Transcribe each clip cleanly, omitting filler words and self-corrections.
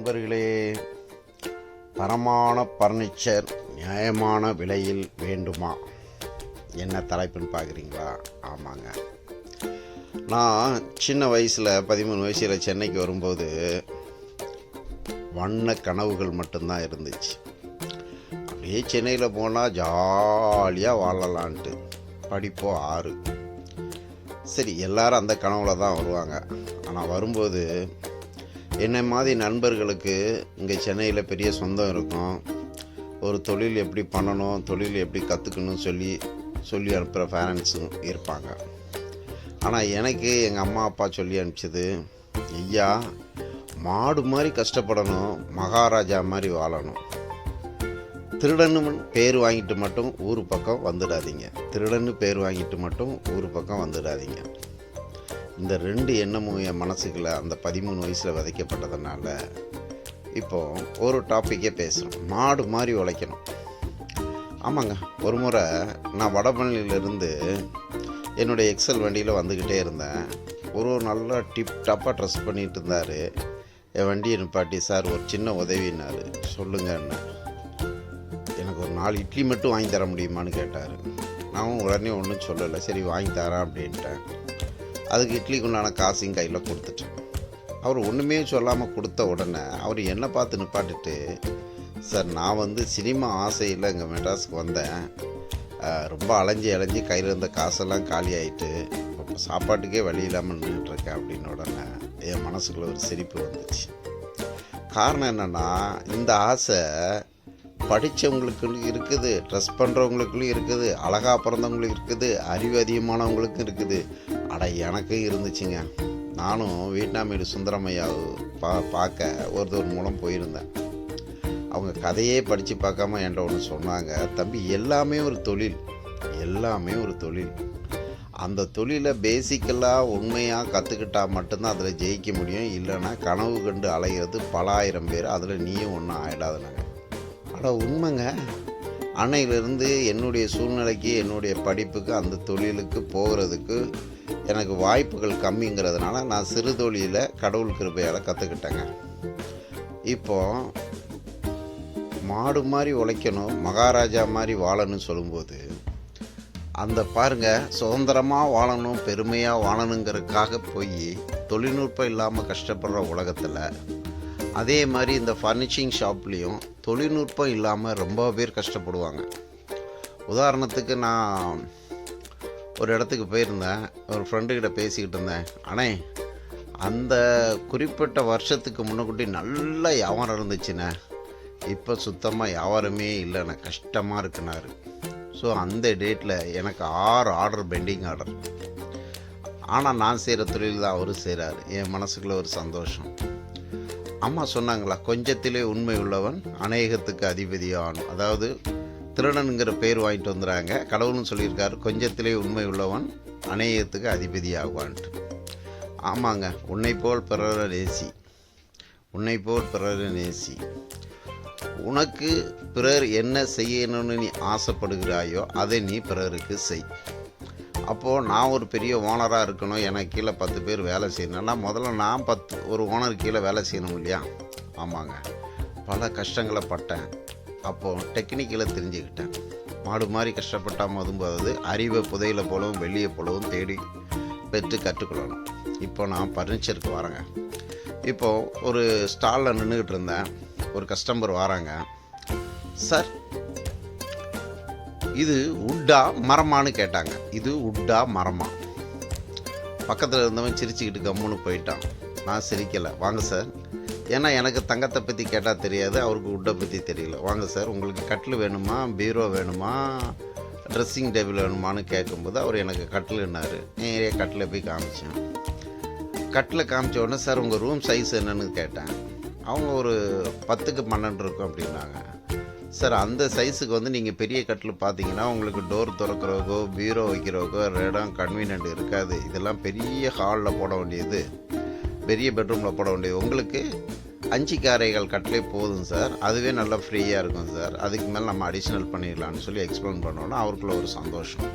நண்பர்களே, தரமான பர்னிச்சர் நியாயமான விலையில் வேண்டுமா? என்ன தலைப்புன்னு பார்க்குறீங்களா? ஆமாங்க. நான் சின்ன வயசில் 13 வயசில் சென்னைக்கு வரும்போது வண்ண கனவுகள் மட்டும்தான் இருந்துச்சு. அப்படியே சென்னையில் போனால் ஜாலியாக வாழலான்ட்டு, படிப்போ 6. சரி, எல்லோரும் அந்த கனவில் தான் வருவாங்க. ஆனால் வரும்போது என்னை மாதிரி நண்பர்களுக்கு இங்கே சென்னையில் பெரிய சொந்தம் இருக்கும், ஒரு தொழில் எப்படி பண்ணணும், தொழில் எப்படி கற்றுக்கணும்னு சொல்லி அனுப்புகிற பேரண்ட்ஸும் இருப்பாங்க. ஆனால் எனக்கு எங்கள் அம்மா அப்பா சொல்லி அனுப்பிச்சது, ஐயா மாடு மாதிரி கஷ்டப்படணும், மகாராஜா மாதிரி வாழணும். திருடன்னு பேர் வாங்கிட்டு மட்டும் ஊர் பக்கம் வந்துடாதீங்க, இந்த 2 எண்ணமும் என் மனசுக்குள்ள அந்த 13 வயசில் விதைக்கப்பட்டதுனால இப்போது ஒரு டாப்பிக்கே பேசுகிறோம். மாடு மாதிரி உழைக்கணும். ஆமாங்க, ஒரு முறை நான் வடபழனியிலேருந்து என்னுடைய எக்ஸல் வண்டியில் வந்துக்கிட்டே இருந்தேன். ஒரு நல்ல டிப் டாப்பாக ட்ரெஸ் பண்ணிகிட்டு இருந்தார். என் வண்டியை நிப்பாட்டி, சார் ஒரு சின்ன உதவினார். சொல்லுங்கன்னு. எனக்கு ஒரு 4 இட்லி மட்டும் வாங்கி தர முடியுமான்னு கேட்டார். நான் உடனே ஒன்றும் சொல்லலை, சரி வாங்கி தரேன் அப்படின்ட்டேன். அதுக்கு இட்லிக்கு உண்டான காசையும் கையில் கொடுத்துட்டேன். அவர் ஒன்றுமே சொல்லாமல் கொடுத்த உடனே அவர் என்னை பார்த்து நிப்பாட்டிட்டு, சார் நான் சினிமா ஆசையில் இங்கே மெட்ராஸுக்கு வந்தேன், ரொம்ப அலைஞ்சி கையில் இருந்த காசெல்லாம் காலி ஆகிட்டு இப்போ சாப்பாட்டுக்கே வழி இல்லாமல் நின்றுட்டுருக்கேன் அப்படின்னு உடனே என் மனசுக்குள்ள ஒரு சிரிப்பு வந்துச்சு. காரணம் என்னென்னா, இந்த ஆசை படித்தவங்களுக்கு இருக்குது, ட்ரெஸ் பண்ணுறவங்களுக்கும் இருக்குது, அழகாக பிறந்தவங்களுக்கு இருக்குது, அறிவு அதிகமானவங்களுக்கும் இருக்குது. அட எனக்கும் இருந்துச்சுங்க. நானும் வியட்நாமீடு சுந்தரமையாவை பார்க்க ஒருத்தர் மூலம் போயிருந்தேன். அவங்க கதையே படித்து பார்க்காம என்கிட்ட ஒன்று சொன்னாங்க, தம்பி எல்லாமே ஒரு தொழில், அந்த தொழிலை பேசிக்கலாக உண்மையாக கற்றுக்கிட்டால் மட்டும்தான் அதில் ஜெயிக்க முடியும். இல்லைன்னா கனவு கண்டு அலைகிறது பல ஆயிரம் பேர், அதில் நீயும் ஒன்றும் ஆகிடாதுனாங்க. ஆனால் உண்மைங்க, அன்னையிலிருந்து என்னுடைய சூழ்நிலைக்கு, என்னுடைய படிப்புக்கு, அந்த தொழிலுக்கு போகிறதுக்கு எனக்கு வாய்ப்புகள் கம்மிங்கிறதுனால நான் சிறு தொழிலை கடவுள் கிருபையால் கற்றுக்கிட்டேங்க. இப்போது மாடு மாதிரி உழைக்கணும், மகாராஜா மாதிரி வாழணும்னு சொல்லும்போது, அந்த பாருங்கள், சுதந்திரமாக வாழணும், பெருமையாக வாழணுங்கிறதுக்காக போய் தொழில்நுட்பம் இல்லாமல் கஷ்டப்படுற உலகத்தில், அதே மாதிரி இந்த ஃபர்னிச்சிங் ஷாப்லேயும் தொழில்நுட்பம் இல்லாமல் ரொம்ப பேர் கஷ்டப்படுவாங்க. உதாரணத்துக்கு நான் ஒரு இடத்துக்கு போயிருந்தேன், ஒரு ஃப்ரெண்டுக்கிட்ட பேசிக்கிட்டு இருந்தேன். அண்ணே, அந்த குறிப்பிட்ட வருஷத்துக்கு முன்னக்கூட்டி நல்ல வியாபாரம் இருந்துச்சுண்ணே, இப்போ சுத்தமாக வியாபாரமே இல்லைண்ணே, கஷ்டமாக இருக்குனாரு. ஸோ அந்த டேட்டில் எனக்கு 6 ஆர்டர் பெண்டிங் ஆர்டர். ஆனால் நான் செய்கிற தொழில் தான் அவர் செய்கிறாரு. என் மனசுக்குள்ள ஒரு சந்தோஷம். அம்மா சொன்னாங்களா, கொஞ்சத்திலே உண்மை உள்ளவன் அநேகத்துக்கு அதிபதியானும். அதாவது திருடனுங்கிற பேர் வாங்கிட்டு வந்துடுறாங்க, கடவுள்னு சொல்லியிருக்காரு, கொஞ்சத்திலே உண்மை உள்ளவன் அநேகத்துக்கு அதிபதி ஆகுவான்ட்டு. ஆமாங்க, உன்னை போல் பிறரை நேசி. உனக்கு பிறர் என்ன செய்யணும்னு நீ ஆசைப்படுகிறாயோ அதை நீ பிறருக்கு செய். அப்போது நான் ஒரு பெரிய ஓனராக இருக்கணும், எனக்கு கீழே 10 பேர் வேலை செய்யணும்னா முதல்ல நான் ஒரு ஓனர் கீழே வேலை செய்யணும் இல்லையா? ஆமாங்க, பல கஷ்டங்களை பட்டேன். அப்போது டெக்னிக்கலை தெரிஞ்சுக்கிட்டேன். மாடு மாதிரி கஷ்டப்பட்டால் மதும்போது அறிவை புதையில போலவும் வெள்ளியை போலவும் தேடி பெற்று கற்றுக்கொள்ளணும். இப்போ நான் பர்னிச்சருக்கு வரேங்க. இப்போது ஒரு ஸ்டாலில் நின்றுக்கிட்டு இருந்தேன். ஒரு கஸ்டமர் வராங்க, சார் இது உட்டா மரமானு கேட்டாங்க. இது உட்டா மரமா? பக்கத்தில் இருந்தவன் சிரிச்சுக்கிட்டு கம்முன்னு போயிட்டான். நான் சிரிக்கலை. வாங்க சார், ஏன்னா எனக்கு தங்கத்தை பற்றி கேட்டால் தெரியாது, அவருக்கு உட்டை பற்றி தெரியல. வாங்க சார், உங்களுக்கு கட்டில் வேணுமா, பீரோ வேணுமா, ட்ரெஸ்ஸிங் டேபிள் வேணுமான்னு கேட்கும்போது அவர் எனக்கு கட்டில்னாரு. நிறைய கட்டில் போய் காமிச்சேன். கட்டில் காமிச்ச உடனே, சார் உங்கள் ரூம் சைஸ் என்னன்னு கேட்டேன். அவங்க ஒரு 10க்கு 12 இருக்கும் அப்படின்னாங்க. சார் அந்த சைஸுக்கு நீங்கள் பெரிய கட்டில் பார்த்தீங்கன்னா உங்களுக்கு டோர் திறக்கிறவோ பீரோ வைக்கிறவோ இடம் கன்வீனியன்ட் இருக்காது. இதெல்லாம் பெரிய ஹாலில் போட வேண்டியது, பெரிய பெட்ரூமில் போட வேண்டியது. உங்களுக்கு 5 காரைகள் கட்டிலே போதும் சார், அதுவே நல்லா ஃப்ரீயாக இருக்கும் சார், அதுக்கு மேலே நம்ம அடிஷ்னல் பண்ணிடலான்னு சொல்லி எக்ஸ்பிளைன் பண்ணோன்னா அவருக்குள்ள ஒரு சந்தோஷம்.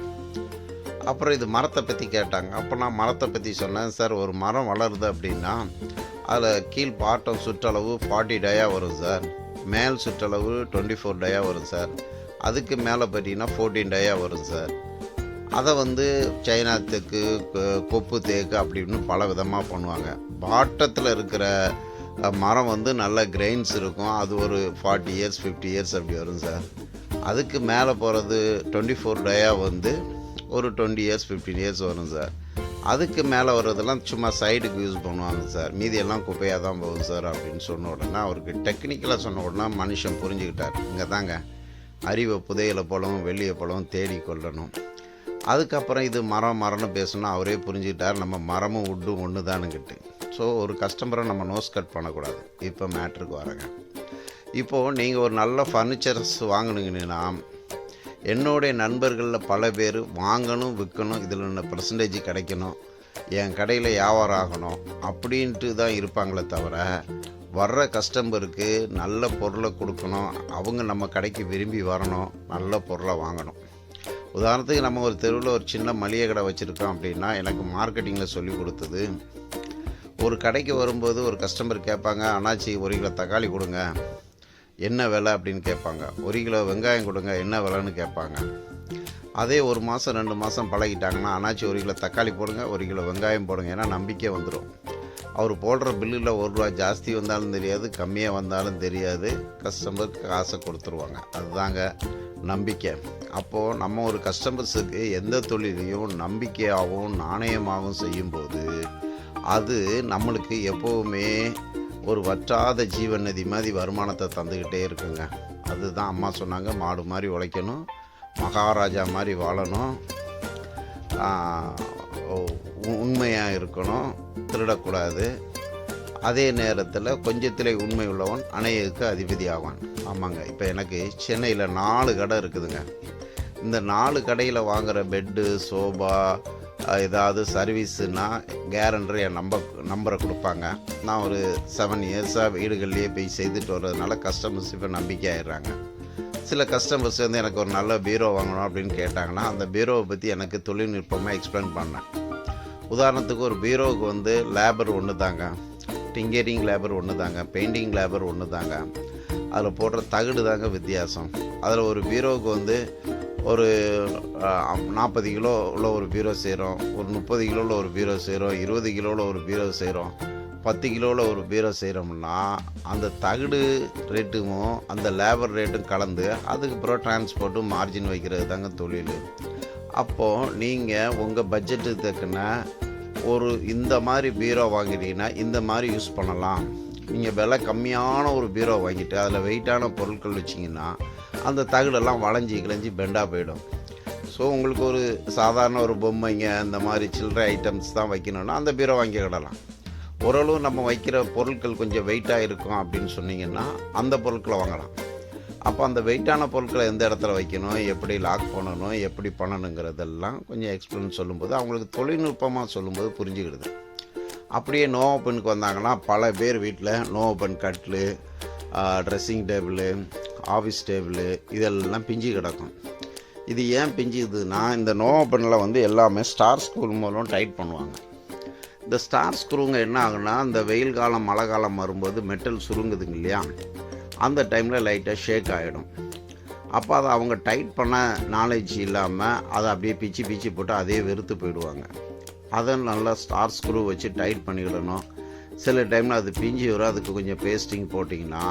அப்புறம் இது மரத்தை பற்றி கேட்டாங்க. அப்போ நான் மரத்தை பற்றி சொன்னேன். சார் ஒரு மரம் வளருது அப்படின்னா அதில் கீழ் பாட்டம் சுற்றளவு 40 டயா வரும் சார். மேல் சுற்றளவு 24 டயா வரும் சார். அதுக்கு மேலே பார்த்தீங்கன்னா 14 டயா வரும் சார். அதை வந்து சைனா தேக்கு, கொப்பு தேக்கு அப்படின்னு பல விதமாக பண்ணுவாங்க. பாட்டத்தில் இருக்கிற மரம் வந்து நல்ல கிரெயின்ஸ் இருக்கும். அது ஒரு 40 இயர்ஸ் 50 இயர்ஸ் அப்படி வரும் சார். அதுக்கு மேலே போகிறது 24 டயா வந்து ஒரு 20 இயர்ஸ் 15 இயர்ஸ் வரும் சார். அதுக்கு மேலே வர்றதெல்லாம் சும்மா சைடுக்கு யூஸ் பண்ணுவாங்க சார். மீதியெல்லாம் குப்பையாக தான் போகும் சார் அப்படின்னு சொன்ன உடனே அவருக்கு டெக்னிக்கலாக சொன்ன உடனே மனுஷன் புரிஞ்சுக்கிட்டார். இங்கே தாங்க அறிவை புதையலை போலவும் வெளியே போலவும் தேடி கொள்ளணும். அதுக்கப்புறம் இது மரம்னு பேசணும். அவரே புரிஞ்சுக்கிட்டார் நம்ம மரமும் வுட்டும் ஒன்று தானுங்கிட்டு. ஸோ ஒரு கஸ்டமரை நம்ம நோஸ் கட் பண்ணக்கூடாது. இப்போ மேட்ருக்கு வரேங்க. இப்போது நீங்கள் ஒரு நல்ல ஃபர்னிச்சர்ஸ் வாங்கினீங்கன்னா என்னுடைய நண்பர்களில் பல பேர் வாங்கணும், விற்கணும், இதில் என்ன பர்சன்டேஜ் கிடைக்கணும், என் கடையில் வியாபாரம் ஆகணும் அப்படின்ட்டு தான் இருப்பாங்களே தவிர வர்ற கஸ்டமருக்கு நல்ல பொருளை கொடுக்கணும், அவங்க நம்ம கடைக்கு விரும்பி வரணும், நல்ல பொருளை வாங்கணும். உதாரணத்துக்கு நம்ம ஒரு தெருவில் ஒரு சின்ன மளிகை கடை வச்சுருக்கோம் அப்படின்னா எனக்கு மார்க்கெட்டிங்கில் சொல்லி கொடுத்தது, ஒரு கடைக்கு வரும்போது ஒரு கஸ்டமர் கேட்பாங்க, அண்ணாச்சி 1 கிலோ தக்காளி கொடுங்க, என்ன விலை அப்படின்னு கேட்பாங்க. 1 கிலோ வெங்காயம் கொடுங்க, என்ன விலைன்னு கேட்பாங்க. அதே 1 மாதம் 2 மாதம் பழகிட்டாங்கன்னா அண்ணாச்சி 1 கிலோ தக்காளி போடுங்க, 1 கிலோ வெங்காயம் போடுங்க, ஏன்னா நம்பிக்கை வந்துடும். அவர் போடுற பில்லில் ₹1 ஜாஸ்தி வந்தாலும் தெரியாது, கம்மியாக வந்தாலும் தெரியாது, கஸ்டமருக்கு காசை கொடுத்துருவாங்க. அதுதாங்க நம்பிக்கை. அப்போது நம்ம ஒரு கஸ்டமர்ஸுக்கு எந்த தொழிலையும் நம்பிக்கையாகவும் நாணயமாகவும் செய்யும்போது அது நம்மளுக்கு எப்போவுமே ஒரு வற்றாத ஜீவன் நதி மாதிரி வருமானத்தை தந்துக்கிட்டே இருக்குங்க. அதுதான் அம்மா சொன்னாங்க, மாடு மாதிரி உழைக்கணும், மகாராஜா மாதிரி வாழணும், உண்மையாக இருக்கணும், திருடக்கூடாது, அதே நேரத்தில் கொஞ்சத்திலே உண்மை உள்ளவன் அநேகருக்கு அதிபதி ஆவான். ஆமாங்க. இப்போ எனக்கு சென்னையில் 4 கடை இருக்குதுங்க. இந்த 4 கடையில் வாங்குகிற பெட்டு, சோபா, ஏதாவது சர்வீஸுன்னா கேரண்டர் என் நம்பரை கொடுப்பாங்க. நான் ஒரு 7 இயர்ஸாக வீடுகள்லேயே போய் செய்துட்டு வர்றதுனால கஸ்டமர்ஸ் இப்போ நம்பிக்கை ஆயிடுறாங்க. சில கஸ்டமர்ஸ் வந்து எனக்கு ஒரு நல்ல பீரோ வாங்கணும் அப்படின்னு கேட்டாங்கன்னா அந்த பீரோவை பற்றி எனக்கு தொழில்நுட்பமாக எக்ஸ்பிளைன் பண்ணேன். உதாரணத்துக்கு ஒரு பீரோவுக்கு வந்து லேபர் ஒன்று தாங்க, டிங்கரிங் லேபர் ஒன்று தாங்க, பெயிண்டிங் லேபர் ஒன்று தாங்க, அதில் போடுற தகடு தாங்க வித்தியாசம். அதில் ஒரு பீரோவுக்கு வந்து ஒரு 40 கிலோ உள்ள ஒரு பீரோ செய்கிறோம், ஒரு 30 கிலோவில் ஒரு பீரோ செய்கிறோம், 20 கிலோவில் ஒரு பீரோ செய்கிறோம், 10 கிலோவில் ஒரு பீரோ செய்கிறோம்னா அந்த தகடு ரேட்டும் அந்த லேபர் ரேட்டும் கலந்து அதுக்கப்புறம் டிரான்ஸ்போர்ட்டும் மார்ஜின் வைக்கிறது தாங்க தொழில். அப்போது நீங்கள் உங்கள் பட்ஜெட்டுக்கு தக்கன ஒரு இந்த மாதிரி பீரோ வாங்கிட்டீங்கன்னா இந்த மாதிரி யூஸ் பண்ணலாம். நீங்கள் விலை கம்மியான ஒரு பீரோ வாங்கிட்டு அதில் வெயிட்டான பொருட்கள் வச்சிங்கன்னா அந்த தகடெல்லாம் வளைஞ்சி கிளைஞ்சி பெண்டாக போயிடும். ஸோ உங்களுக்கு ஒரு சாதாரண ஒரு பொம்மைங்க இந்த மாதிரி சில்லறை ஐட்டம்ஸ் தான் வைக்கணுன்னா அந்த பீரோ வாங்கிக்கிடலாம். ஓரளவு நம்ம வைக்கிற பொருட்கள் கொஞ்சம் வெயிட்டாக இருக்கும் அப்படின்னு சொன்னீங்கன்னா அந்த பொருட்களை வாங்கலாம். அப்போ அந்த வெயிட்டான பொருட்களை எந்த இடத்துல வைக்கணும், எப்படி லாக் பண்ணணும், எப்படி பண்ணணுங்கிறதெல்லாம் கொஞ்சம் எக்ஸ்பிளைன் சொல்லும்போது அவங்களுக்கு தொழில்நுட்பமாக சொல்லும்போது புரிஞ்சுக்கிடுது. அப்படியே நோ ஓப்பனுக்கு வந்தாங்கன்னா பல பேர் வீட்டில் நோ ஓப்பன் கட்லு, ட்ரெஸ்ஸிங் டேபிளு, ஆஃபீஸ் டேபிளு இதெல்லாம் பிஞ்சு கிடக்கும். இது ஏன் பிஞ்சுதுன்னா இந்த நோ ஓப்பனில் வந்து எல்லாமே ஸ்டார் ஸ்க்ரூ மூலம் டைட் பண்ணுவாங்க. இந்த ஸ்டார் ஸ்க்ரூங்க என்ன ஆகுனா இந்த வெயில் காலம் மழை காலம் வரும்போது மெட்டல் சுருங்குதுங்க இல்லையா, அந்த டைமில் லைட்டாக ஷேக் ஆகிடும். அப்போ அதை அவங்க டைட் பண்ண நாலேஜ் இல்லாமல் அதை அப்படியே பிச்சு போட்டு அதே வெறுத்து போயிடுவாங்க. அதை நல்லா ஸ்டார் ஸ்க்ரூ வச்சு டைட் பண்ணிக்கிடணும். சில டைமில் அது பிஞ்சு வரும், அதுக்கு கொஞ்சம் பேஸ்டிங் போட்டிங்கன்னா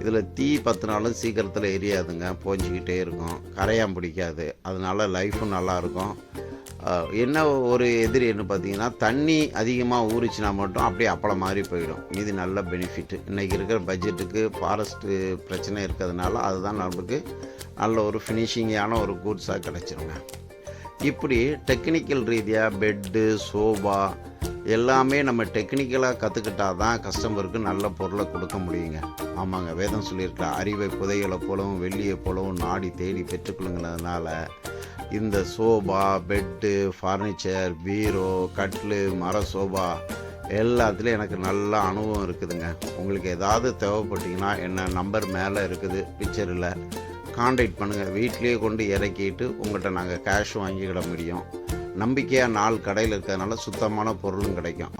இதில் தீ பற்றினாலும் சீக்கிரத்தில் எரியாதுங்க, போஞ்சிக்கிட்டே இருக்கும், கரையான் பிடிக்காது, அதனால லைஃபும் நல்லாயிருக்கும். என்ன ஒரு எதிரி என்ன பார்த்தீங்கன்னா தண்ணி அதிகமாக ஊறிச்சினா மட்டும் அப்படியே அப்பளம் மாதிரி போயிடும். இது நல்ல பெனிஃபிட்டு. இன்றைக்கி இருக்கிற பட்ஜெட்டுக்கு ஃபாரஸ்ட்டு பிரச்சனை இருக்கிறதுனால அதுதான் நமக்கு நல்ல ஒரு ஃபினிஷிங்கான ஒரு கூட்ஸாக கிடச்சிருங்க. இப்படி டெக்னிக்கல் ரீதியாக பெட்டு, சோபா எல்லாமே நம்ம டெக்னிக்கலாக கற்றுக்கிட்டா தான் கஸ்டமருக்கு நல்ல பொருளை கொடுக்க முடியுங்க. ஆமாங்க, வேதம் சொல்லியிருக்கா, அறிவை புதையலை போலவும் வெள்ளியை போலவும் நாடி தேடி பெற்றுக்கொள்ளுங்கிறதுனால இந்த சோபா, பெட்டு, ஃபர்னிச்சர், பீரோ, கட்லு, மர சோபா எல்லாத்துலேயும் எனக்கு நல்ல அனுபவம் இருக்குதுங்க. உங்களுக்கு ஏதாவது தேவைப்பட்டிங்கன்னா என்ன நம்பர் மேலே இருக்குது பிக்சரில், காண்டாக்ட் பண்ணுங்கள். வீட்லேயே கொண்டு இறக்கிட்டு உங்கள்கிட்ட நாங்கள் கேஷ் வாங்கிக்கிட முடியும். நம்பிக்கையாக 4 கடையில் இருக்கிறதுனால சுத்தமான பொருளும் கிடைக்கும்.